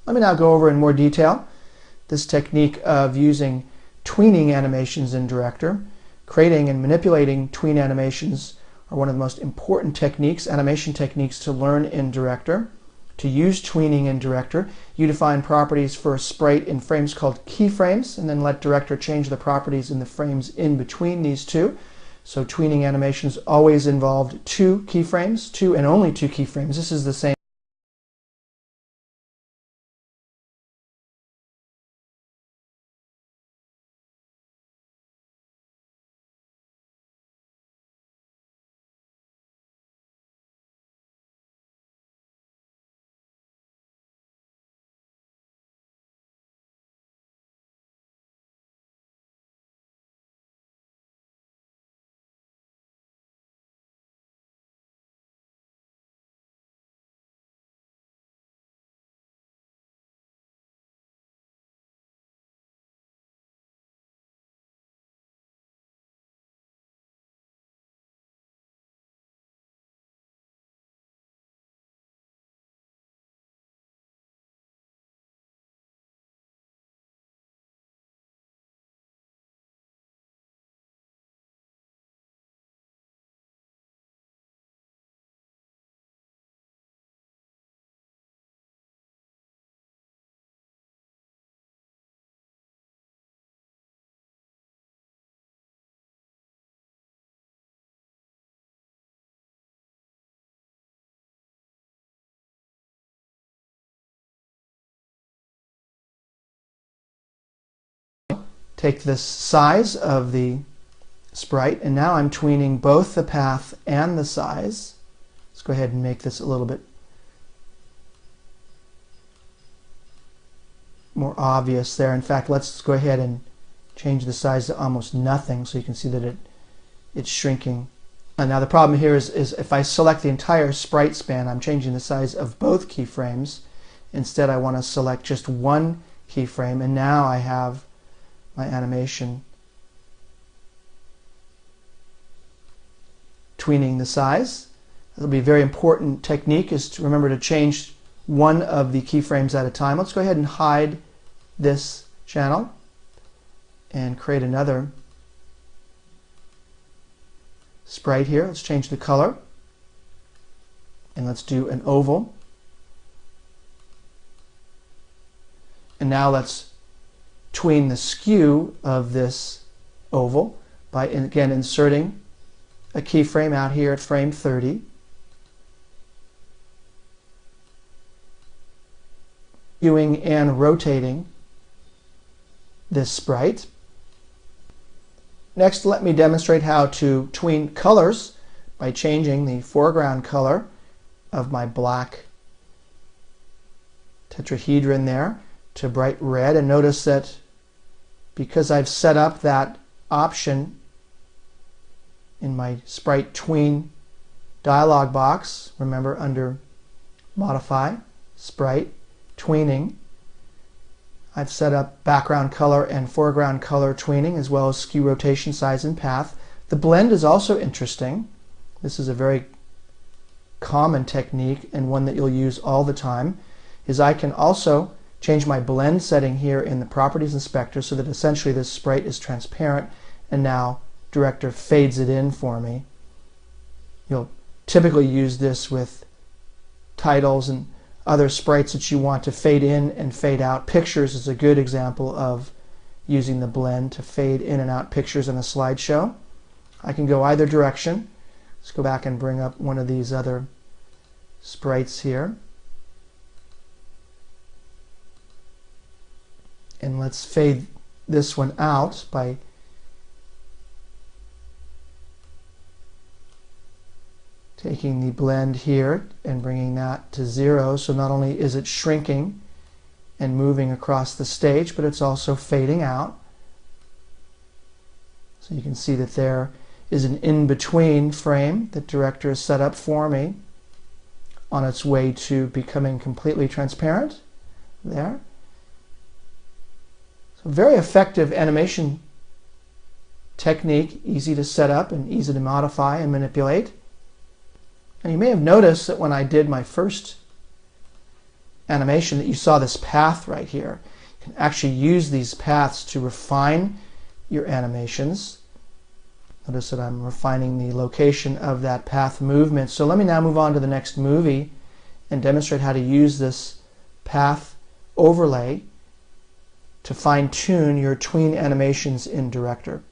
Let me now go over in more detail this technique of using tweening animations in Director. Creating and manipulating tween animations are one of the most important techniques, animation techniques, to learn in Director. To use tweening in Director, you define properties for a sprite in frames called keyframes, and then let Director change the properties in the frames in between these two. So tweening animations always involved 2 keyframes, 2 and only 2 keyframes. This is the same. Take this size of the sprite, and now I'm tweening both the path and the size. Let's go ahead and make this a little bit more obvious there. In fact, let's go ahead and change the size to almost nothing so you can see that it's shrinking. And now the problem here is if I select the entire sprite span, I'm changing the size of both keyframes. Instead, I want to select just one keyframe, and now I have my animation tweening the size. It'll be a very important technique, is to remember to change one of the keyframes at a time. Let's go ahead and hide this channel and create another sprite here. Let's change the color, and let's do an oval. And now let's tween the skew of this oval by, again, inserting a keyframe out here at frame 30. Skewing and rotating this sprite. Next, let me demonstrate how to tween colors by changing the foreground color of my black tetrahedron there to bright red. And notice that because I've set up that option in my sprite tween dialog box, remember under modify, sprite, tweening, I've set up background color and foreground color tweening, as well as skew, rotation, size, and path. The blend is also interesting. This is a very common technique and one that you'll use all the time, is I can also change my blend setting here in the Properties Inspector so that essentially this sprite is transparent, and now Director fades it in for me. You'll typically use this with titles and other sprites that you want to fade in and fade out. Pictures is a good example of using the blend to fade in and out pictures in a slideshow. I can go either direction. Let's go back and bring up one of these other sprites here. And let's fade this one out by taking the blend here and bringing that to 0. So not only is it shrinking and moving across the stage, but it's also fading out. So you can see that there is an in-between frame that Director has set up for me on its way to becoming completely transparent there. So very effective animation technique, easy to set up and easy to modify and manipulate. And you may have noticed that when I did my first animation that you saw this path right here. You can actually use these paths to refine your animations. Notice that I'm refining the location of that path movement. So let me now move on to the next movie and demonstrate how to use this path overlay to fine-tune your tween animations in Director.